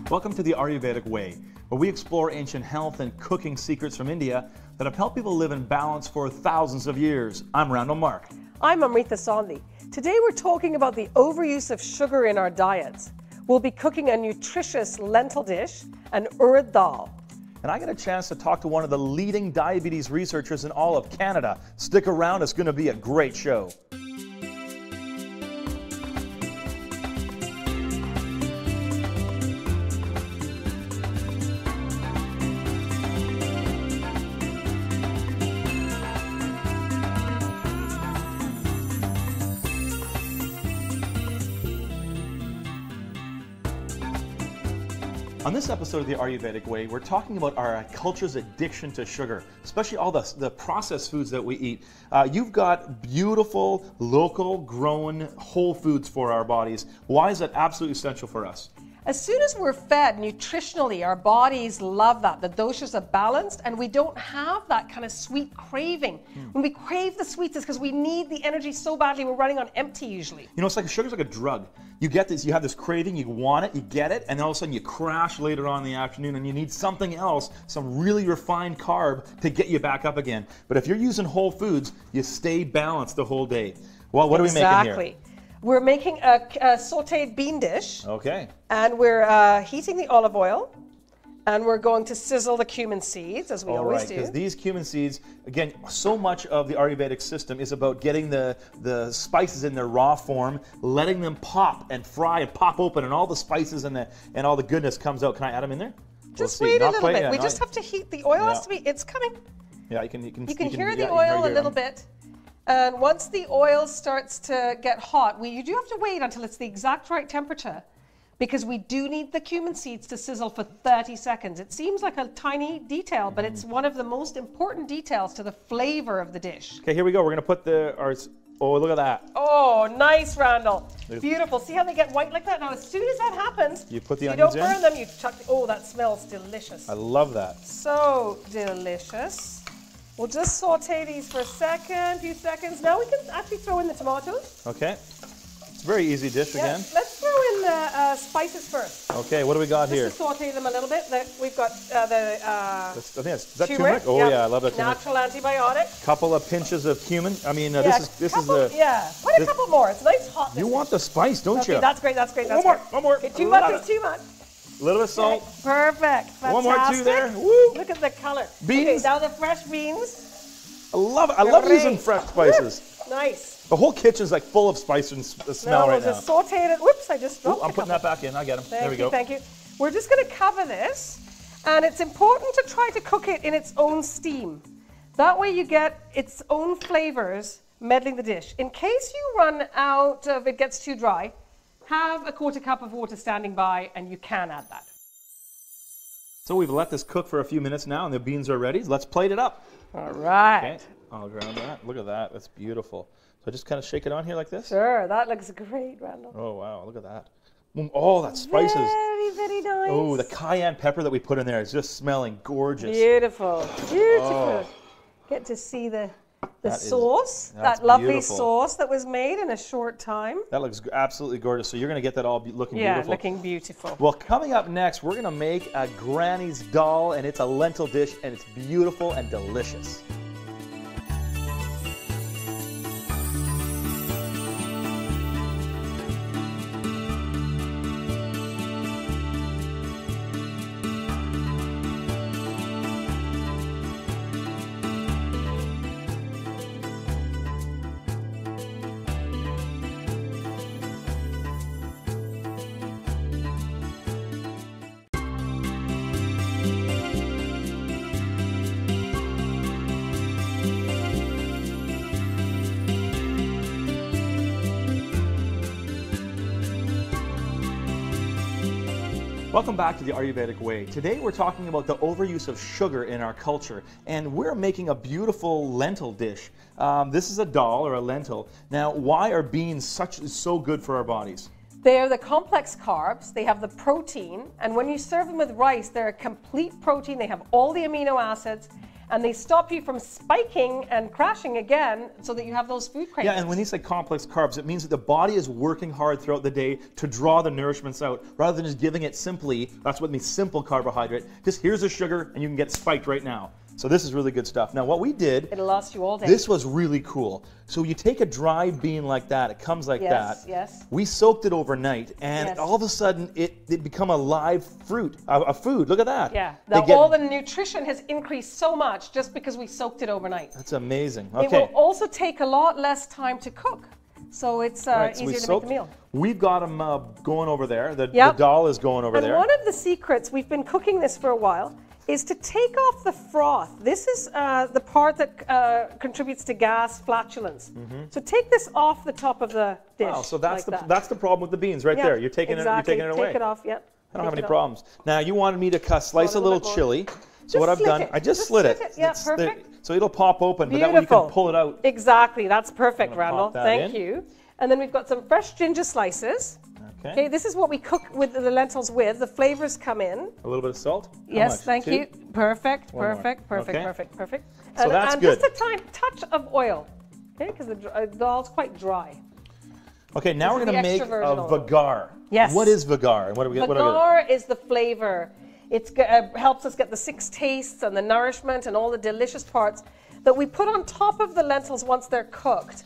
Welcome to the Ayurvedic Way, where we explore ancient health and cooking secrets from India that have helped people live in balance for thousands of years. I'm Randall Mark. I'm Amrita Sondhi. Today we're talking about the overuse of sugar in our diets. We'll be cooking a nutritious lentil dish, an urad dal. And I got a chance to talk to one of the leading diabetes researchers in all of Canada. Stick around, it's going to be a great show. On this episode of the Ayurvedic Way, we're talking about our culture's addiction to sugar, especially all the processed foods that we eat. You've got beautiful, local, grown whole foods for our bodies. Why is that absolutely essential for us? As soon as we're fed nutritionally, our bodies love that. The doshas are balanced and we don't have that kind of sweet craving. When we crave the sweets, it's because we need the energy so badly, we're running on empty usually. You know, it's like sugar's like a drug. You get this, you have this craving, you want it, you get it, and then all of a sudden you crash later on in the afternoon and you need something else, some really refined carb to get you back up again. But if you're using whole foods, you stay balanced the whole day. Well, what are we making here? Exactly. We're making a sauteed bean dish. Okay. And we're heating the olive oil. And we're going to sizzle the cumin seeds, as we always do. Because these cumin seeds, again, so much of the Ayurvedic system is about getting the spices in their raw form, letting them pop and fry and pop open, and all the spices and all the goodness comes out. Can I add them in there? Just wait a little bit. We just have to heat. The oil has to be, it's coming. Yeah, you can hear the oil a little bit. And once the oil starts to get hot, you do have to wait until it's the exact right temperature, because we do need the cumin seeds to sizzle for 30 seconds. It seems like a tiny detail, but it's one of the most important details to the flavor of the dish. Okay, here we go. We're going to put oh, look at that. Oh, nice, Randall. Beautiful. See how they get white like that? Now, as soon as that happens, you put the onions in. You don't burn them, you chuck oh, that smells delicious. I love that. So delicious. We'll just saute these for a few seconds. Now we can actually throw in the tomatoes. Okay. It's a very easy dish again. Let's throw in the spices first. Okay, what do we got here? Just to saute them a little bit. We've got I think is that turmeric? Oh yeah, I love that turmeric. Natural antibiotic. Couple of pinches of cumin. I mean, Quite a couple more. It's a nice hot dish. You want the spice, don't you? That's great. One more. Okay, too much is too much. A little bit of salt. Okay, perfect. Fantastic. One more, two there. Woo. Look at the color. Beans. Okay, now the fresh beans. I love it. I love using fresh spices. Nice. The whole kitchen's like full of spice and smell right now. We'll just saute it. Whoops, I just dropped I'm putting that back in. I get them. There we go. Thank you. We're just going to cover this, and it's important to try to cook it in its own steam. That way you get its own flavors meddling the dish. In case you run out of it gets too dry, have a quarter cup of water standing by, and you can add that. So we've let this cook for a few minutes now, and the beans are ready. Let's plate it up. All right. Okay. I'll ground that. Look at that. That's beautiful. So I just kind of shake it on here like this? Sure. That looks great, Randall. Oh, wow. Look at that. Oh, that spices. Very, very nice. Oh, the cayenne pepper that we put in there is just smelling gorgeous. Beautiful. Beautiful. Oh. Get to see the sauce, that lovely sauce that was made in a short time. That looks absolutely gorgeous. So you're going to get that all looking beautiful. Yeah, looking beautiful. Well, coming up next, we're going to make a granny's dal, and it's a lentil dish, and it's beautiful and delicious. Welcome back to the Ayurvedic Way. Today we're talking about the overuse of sugar in our culture, and we're making a beautiful lentil dish. This is a dal, or a lentil. Now, why are beans so good for our bodies? They're the complex carbs, they have the protein, and when you serve them with rice, they're a complete protein. They have all the amino acids, and they stop you from spiking and crashing again so that you have those food cravings. Yeah, and when you say complex carbs, it means that the body is working hard throughout the day to draw the nourishments out, rather than just giving it simply, that's what means simple carbohydrate, just here's the sugar and you can get spiked right now. So this is really good stuff. Now what we did, it'll last you all day. This was really cool. So you take a dry bean like that, it comes like that. Yes. We soaked it overnight, and all of a sudden it become a live fruit, a food. Look at that. Yeah. All the nutrition has increased so much just because we soaked it overnight. That's amazing. Okay. It will also take a lot less time to cook. So it's easier to make the meal. We've got them going over there. The dal is going over there. And one of the secrets, we've been cooking this for a while, is to take off the froth. This is the part that contributes to gas, flatulence. So take this off the top of the dish. Wow, so that's the problem with the beans right there. You're taking it away. Take it off, I don't have any problems. Now you wanted me to slice a little chili. So what I've done, I just slit it. Yeah, perfect. So it'll pop open, but that way you can pull it out. Exactly, that's perfect, Randall. Thank you. And then we've got some fresh ginger slices. Okay, this is what we cook with the lentils with. The flavors come in. A little bit of salt? Yes, thank you. Perfect. So that's good. Just a touch of oil, okay, because the dal's quite dry. Okay, now we're going to make a vagar. Yes. What is vagar? Vagar is the flavor. It helps us get the 6 tastes and the nourishment and all the delicious parts that we put on top of the lentils once they're cooked.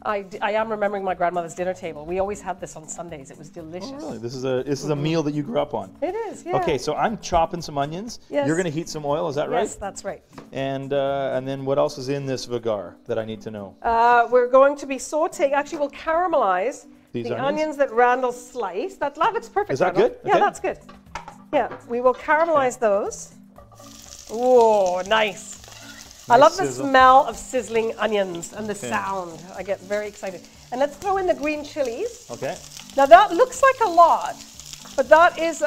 I am remembering my grandmother's dinner table. We always had this on Sundays. It was delicious. Oh, really? This is a meal that you grew up on. It is, yeah. Okay, so I'm chopping some onions. Yes. You're going to heat some oil, is that right? Yes, that's right. And then what else is in this vagar that I need to know? We're going to be sauteing. Actually, we'll caramelize the onions that Randall sliced. That looks perfect. Is that Randall. good? Yeah, Okay. that's good. Yeah, we will caramelize those. Whoa, nice. I love the smell of sizzling onions and the sound. I get very excited. And let's throw in the green chilies. Okay. Now that looks like a lot, but that is,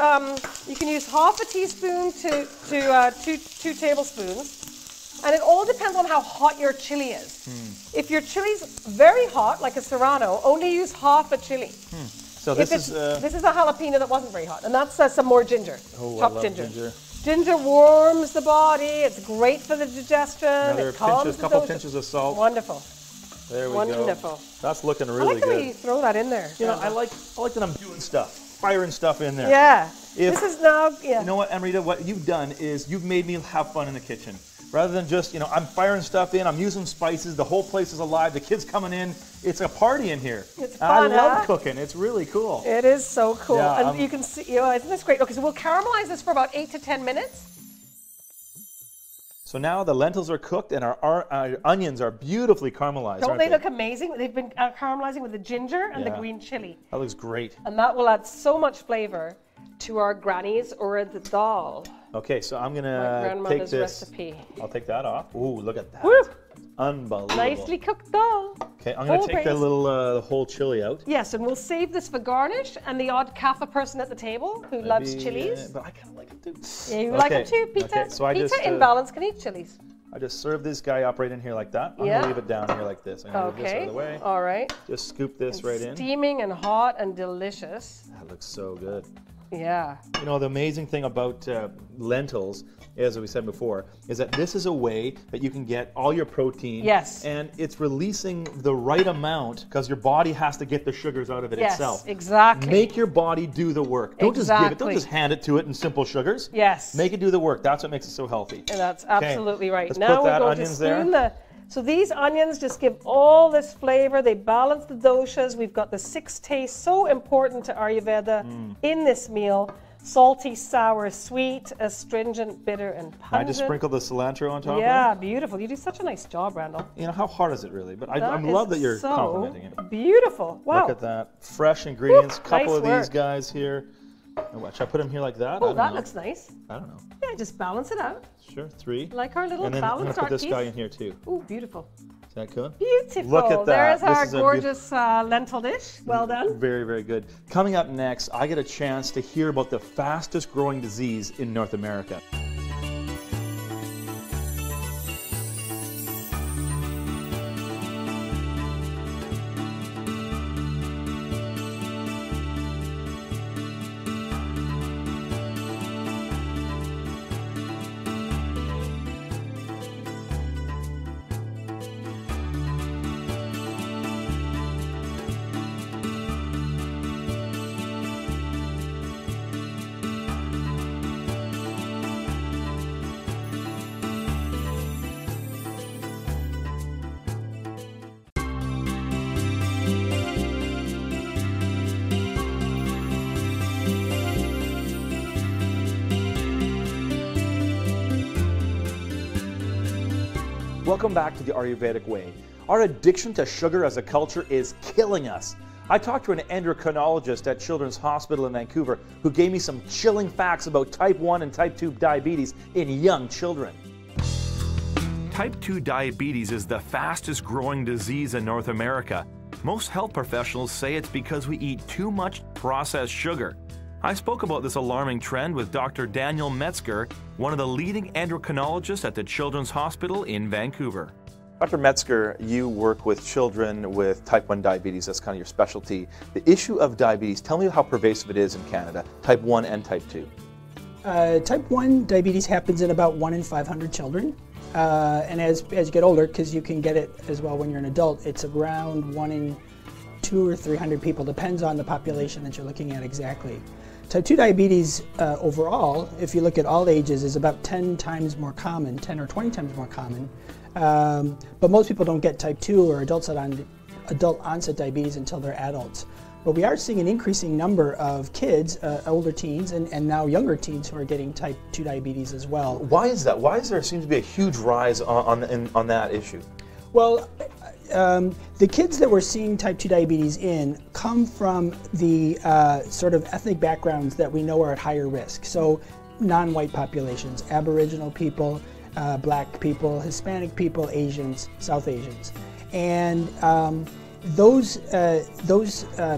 you can use half a teaspoon to 2 tablespoons. And it all depends on how hot your chili is. If your chili's very hot, like a serrano, only use half a chili. So this is a jalapeno that wasn't very hot, and that's some more ginger. Oh, chopped I love ginger. Ginger warms the body. It's great for the digestion. Another couple pinches of salt. Wonderful. There we go. Wonderful. That's looking really good. I like the way you throw that in there. You know, I like that I'm doing stuff, firing stuff in there. Yeah. This is now. Yeah. You know what, Amrita? What you've done is you've made me have fun in the kitchen. Rather than just, I'm firing stuff in, I'm using spices, the whole place is alive, the kids coming in, it's a party in here. It's fun, I love cooking, it's really cool. It is so cool. Yeah, and you can see, isn't this great? Okay, so we'll caramelize this for about 8 to 10 minutes. So now the lentils are cooked and our onions are beautifully caramelized. Don't they look amazing? They've been caramelizing with the ginger and the green chili. That looks great. And that will add so much flavor to our grannies or the dal. Okay, so I'm gonna take this. Recipe. I'll take that off. Ooh, look at that. Woo! Unbelievable. Nicely cooked dal. Okay, I'm gonna take the little the whole chili out. Yes, and we'll save this for garnish and the odd kaffa person at the table who loves chilies. But I kind of like it too. Yeah, you like it too, Peter. Okay, so Peter in balance can eat chilies. I just serve this guy up right in here like that. I'm gonna leave it down here like this. I'm gonna move this out of the way. All right. Just scoop this right in. Steaming and hot and delicious. That looks so good. Yeah. You know, the amazing thing about lentils, as we said before, is that this is a way that you can get all your protein. Yes. And it's releasing the right amount because your body has to get the sugars out of it itself. Yes, exactly. Make your body do the work. Don't just give it. Don't just hand it to it in simple sugars. Yes. Make it do the work. That's what makes it so healthy. And that's absolutely right. Let's now put that we're going to spoon so these onions just give all this flavor. They balance the doshas. We've got the 6 tastes, so important to Ayurveda in this meal. Salty, sour, sweet, astringent, bitter, and pungent. I just sprinkle the cilantro on top of it? Yeah, beautiful. You do such a nice job, Randall. You know, how hard is it really? But I love that you're complimenting it. Beautiful. Wow. Look at that. Fresh ingredients. A couple of nice these guys here. Should I put them here like that? Oh, that looks nice. I don't know. Yeah, just balance it out. Sure, 3. Like our little and then I'm balanced going to put this piece. guy in here too. Oh, beautiful. Is that good? Beautiful. Look at that. There's our gorgeous lentil dish. Well done. Very, very good. Coming up next, I get a chance to hear about the fastest growing disease in North America. Welcome back to the Ayurvedic Way. Our addiction to sugar as a culture is killing us. I talked to an endocrinologist at Children's Hospital in Vancouver who gave me some chilling facts about type 1 and type 2 diabetes in young children. Type 2 diabetes is the fastest growing disease in North America. Most health professionals say it's because we eat too much processed sugar. I spoke about this alarming trend with Dr. Daniel Metzger, one of the leading endocrinologists at the Children's Hospital in Vancouver. Dr. Metzger, you work with children with type 1 diabetes. That's kind of your specialty. The issue of diabetes, tell me how pervasive it is in Canada, type 1 and type 2. Type 1 diabetes happens in about 1 in 500 children. And as you get older, because you can get it as well when you're an adult, it's around 1 in 200 or 300 people. Depends on the population that you're looking at exactly. Type 2 diabetes overall, if you look at all ages, is about 10 times more common, 10 or 20 times more common. But most people don't get type 2 or adult onset diabetes until they're adults. But we are seeing an increasing number of kids, older teens, and now younger teens who are getting type 2 diabetes as well. Why is that? Why is there seems to be a huge rise on that issue? Well, the kids that we're seeing type 2 diabetes in come from the sort of ethnic backgrounds that we know are at higher risk. So non-white populations, Aboriginal people, Black people, Hispanic people, Asians, South Asians. And those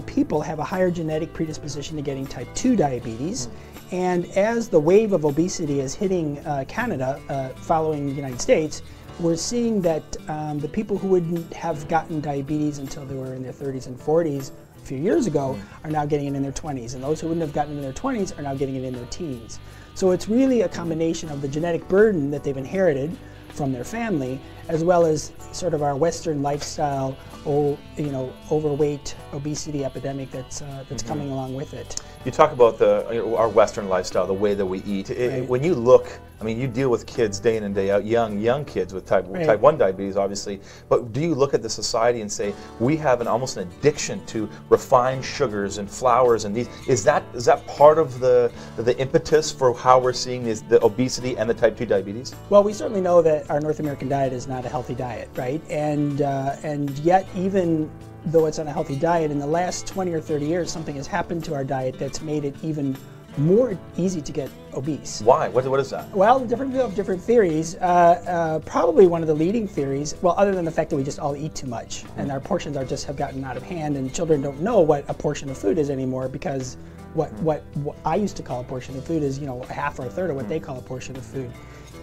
people have a higher genetic predisposition to getting type 2 diabetes. And as the wave of obesity is hitting Canada, following the United States, we're seeing that the people who wouldn't have gotten diabetes until they were in their 30s and 40s a few years ago are now getting it in their 20s. And those who wouldn't have gotten it in their 20s are now getting it in their teens. So it's really a combination of the genetic burden that they've inherited from their family, as well as sort of our Western lifestyle, overweight, obesity epidemic that's coming along with it. You talk about our Western lifestyle, the way that we eat. Right. When you look, I mean, you deal with kids day in and day out, young kids with type 1 diabetes, obviously. But do you look at the society and say we have almost an addiction to refined sugars and flours and these? Is that part of the impetus for how we're seeing the obesity and the type 2 diabetes? Well, we certainly know that our North American diet is not a healthy diet, right? And yet, even though it's on a healthy diet, in the last 20 or 30 years, something has happened to our diet that's made it even more easy to get obese. Why? What is that? Well, different theories. Probably one of the leading theories, well, other than the fact that we just all eat too much, and our portions have gotten out of hand, and children don't know what a portion of food is anymore, because what I used to call a portion of food is, a half or a third of what they call a portion of food.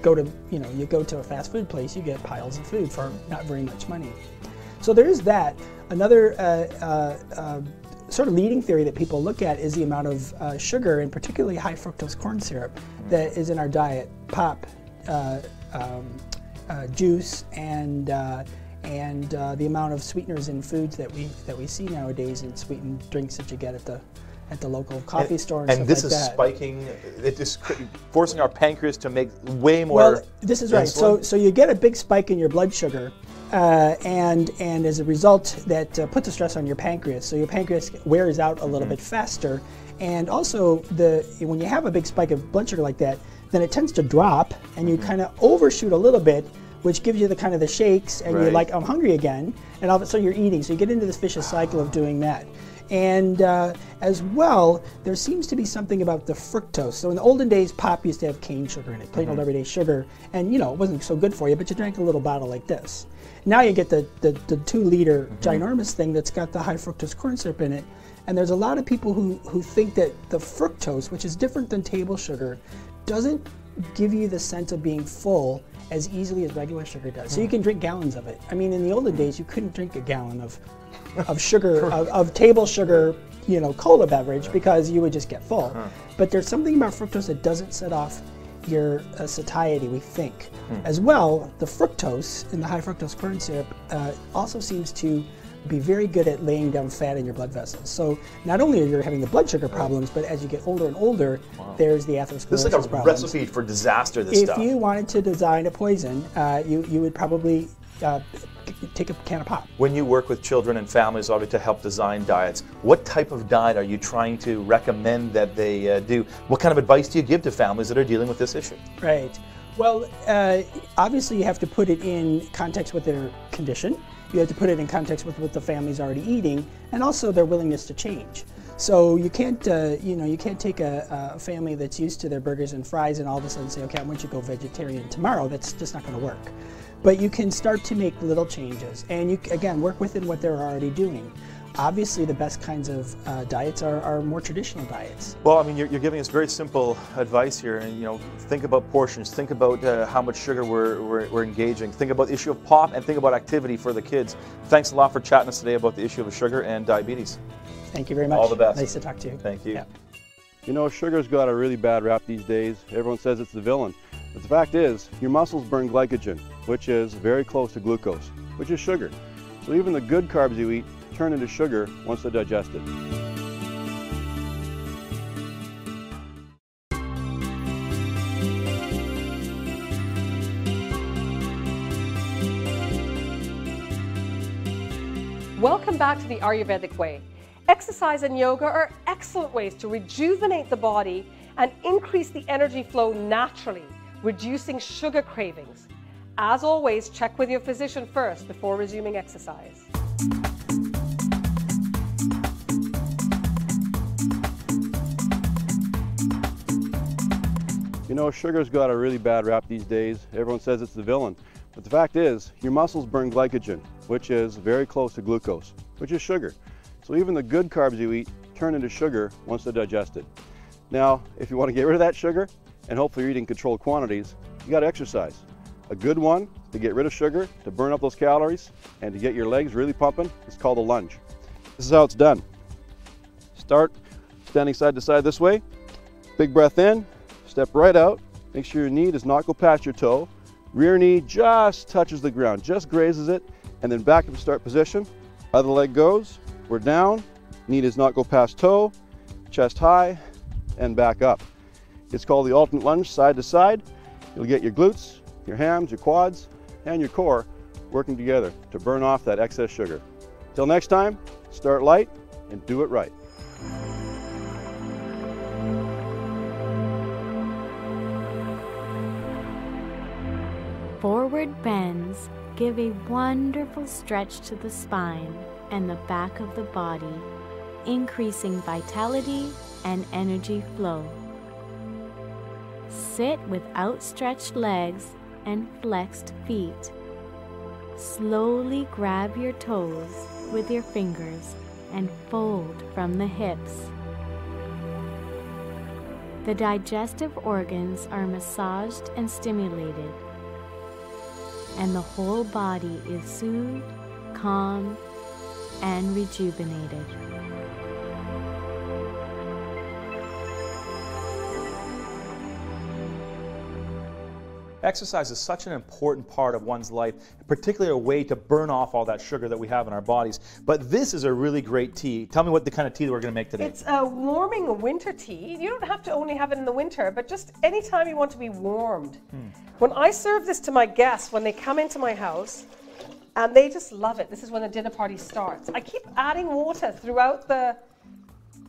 You go to a fast food place, you get piles of food for not very much money. So there is that. Another sort of leading theory that people look at is the amount of sugar, and particularly high fructose corn syrup, that is in our diet. Pop, juice, and the amount of sweeteners in foods that we see nowadays in sweetened drinks that you get at the local coffee store and stuff like that. And this is spiking, it is forcing our pancreas to make way more. Well, this is right. insulin. So you get a big spike in your blood sugar, and as a result, that puts a stress on your pancreas. So your pancreas wears out a little bit faster, and also when you have a big spike of blood sugar like that, then it tends to drop, and you kind of overshoot a little bit, which gives you the shakes, and you're like, I'm hungry again, and all of a sudden you're eating. So you get into this vicious cycle of doing that. And as well, there seems to be something about the fructose. So in the olden days, pop used to have cane sugar in it, plain old everyday sugar, and it wasn't so good for you, but you drank a little bottle like this. Now you get the 2-liter ginormous thing that's got the high fructose corn syrup in it, and there's a lot of people who think that the fructose, which is different than table sugar, doesn't give you the sense of being full as easily as regular sugar does. So you can drink gallons of it. I mean, in the olden days, you couldn't drink a gallon of sugar, of table sugar, cola beverage, because you would just get full. But there's something about fructose that doesn't set off your satiety, we think. As well, the fructose in the high fructose corn syrup also seems to be very good at laying down fat in your blood vessels. So not only are you having the blood sugar problems, but as you get older and older, there's the atherosclerosis This is like a problems. recipe for disaster, this stuff. If you wanted to design a poison, you would probably take a can of pop. When you work with children and families, obviously, to help design diets, what type of diet are you trying to recommend that they do? What kind of advice do you give to families that are dealing with this issue? Right. Well, obviously you have to put it in context with their condition. You have to put it in context with what the family's already eating, and also their willingness to change. So you can't, you can't take a family that's used to their burgers and fries and all of a sudden say, okay, I want you to go vegetarian tomorrow. That's just not going to work. But you can start to make little changes, and you again work within what they're already doing. Obviously, the best kinds of diets are more traditional diets. Well, I mean, you're giving us very simple advice here, and think about portions, think about how much sugar we're engaging, think about the issue of pop, and think about activity for the kids. Thanks a lot for chatting us today about the issue of sugar and diabetes. Thank you very much. All the best. Nice to talk to you. Thank you. Yeah. Sugar's got a really bad rap these days. Everyone says it's the villain. But the fact is, your muscles burn glycogen, which is very close to glucose, which is sugar. So even the good carbs you eat turn into sugar once they're digested. Welcome back to the Ayurvedic Way. Exercise and yoga are excellent ways to rejuvenate the body and increase the energy flow naturally, reducing sugar cravings. As always, check with your physician first before resuming exercise. Sugar's got a really bad rap these days. Everyone says it's the villain. But the fact is, your muscles burn glycogen, which is very close to glucose, which is sugar. So even the good carbs you eat turn into sugar once they're digested. Now, if you want to get rid of that sugar, and hopefully you're eating controlled quantities, you got to exercise. A good one to get rid of sugar, to burn up those calories, and to get your legs really pumping is called a lunge. This is how it's done. Start standing side to side this way. Big breath in, step right out. Make sure your knee does not go past your toe. Rear knee just touches the ground, just grazes it, and then back up to start position. Other leg goes, we're down, knee does not go past toe, chest high, and back up. It's called the alternate lunge, side to side. You'll get your glutes, your hams, your quads, and your core working together to burn off that excess sugar. Till next time, start light and do it right. Forward bends give a wonderful stretch to the spine and the back of the body, increasing vitality and energy flow. Sit with outstretched legs and flexed feet. Slowly grab your toes with your fingers and fold from the hips. The digestive organs are massaged and stimulated, and the whole body is soothed, calm, and rejuvenated. Exercise is such an important part of one's life, particularly a way to burn off all that sugar that we have in our bodies. But this is a really great tea. Tell me what the kind of tea that we're going to make today. It's a warming winter tea. You don't have to only have it in the winter, but just anytime you want to be warmed. When I serve this to my guests, when they come into my house, and they just love it. This is when the dinner party starts. I keep adding water throughout the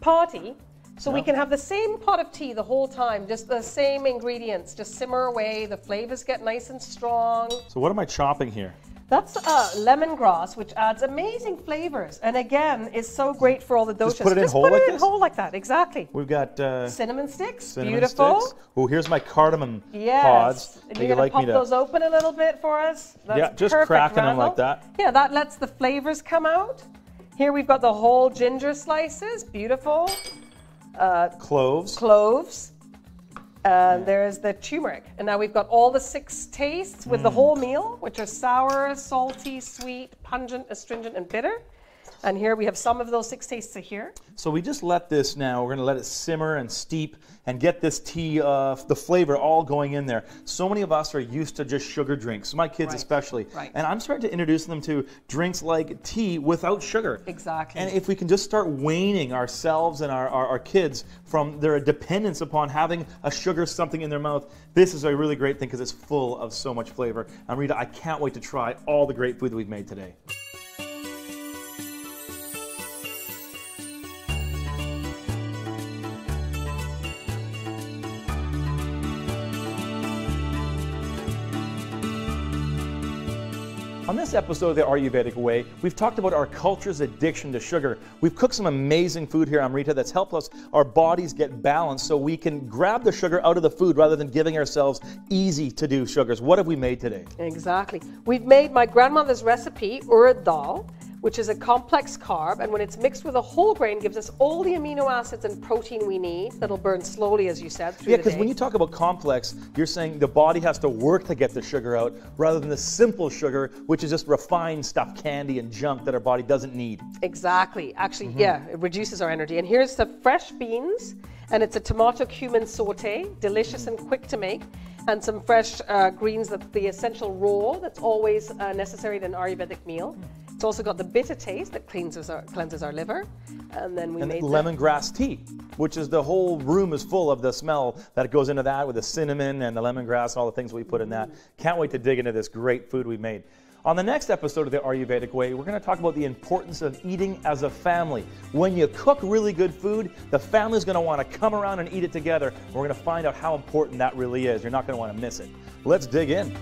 party, so we can have the same pot of tea the whole time, just the same ingredients, just simmer away, the flavors get nice and strong. So what am I chopping here? That's lemongrass, which adds amazing flavors, and again, is so great for all the doshas. Just put it in Just whole put like it in this? whole like that, exactly. We've got Cinnamon sticks, cinnamon beautiful. sticks. Oh, here's my cardamom Yes. pods. And Would you're you going to pop those open a little bit for us? That's Yeah, just perfect, cracking them Randall. like that. Yeah, that lets the flavors come out. Here we've got the whole ginger slices, beautiful. Cloves. Cloves. And there's the turmeric. And now we've got all the 6 tastes with the whole meal, which are sour, salty, sweet, pungent, astringent, and bitter. And here we have some of those 6 tastes here. So we just let this now, we're going to let it simmer and steep and get this tea, the flavor all going in there. So many of us are used to just sugar drinks, my kids especially. Right. And I'm starting to introduce them to drinks like tea without sugar. Exactly. And if we can just start weaning ourselves and our kids from their dependence upon having a sugar something in their mouth, this is a really great thing because it's full of so much flavor. Amrita, I can't wait to try all the great food that we've made today. On this episode of the Ayurvedic Way, we've talked about our culture's addiction to sugar. We've cooked some amazing food here, Amrita, that's helped us, our bodies get balanced so we can grab the sugar out of the food rather than giving ourselves easy-to-do sugars. What have we made today? Exactly. We've made my grandmother's recipe, urad dal, which is a complex carb, and when it's mixed with a whole grain, gives us all the amino acids and protein we need that'll burn slowly, as you said, through the day. Yeah, because when you talk about complex, you're saying the body has to work to get the sugar out rather than the simple sugar, which is just refined stuff, candy and junk that our body doesn't need. Exactly. Actually, yeah, it reduces our energy. And here's the fresh beans, and it's a tomato cumin saute, delicious and quick to make, and some fresh greens, that's the essential raw that's always necessary in an Ayurvedic meal. It's also got the bitter taste that cleanses our liver. And then we made lemongrass tea, which is the whole room is full of the smell that goes into that with the cinnamon and the lemongrass and all the things we put in that. Can't wait to dig into this great food we made. On the next episode of the Ayurvedic Way, we're going to talk about the importance of eating as a family. When you cook really good food, the family's going to want to come around and eat it together. We're going to find out how important that really is. You're not going to want to miss it. Let's dig in.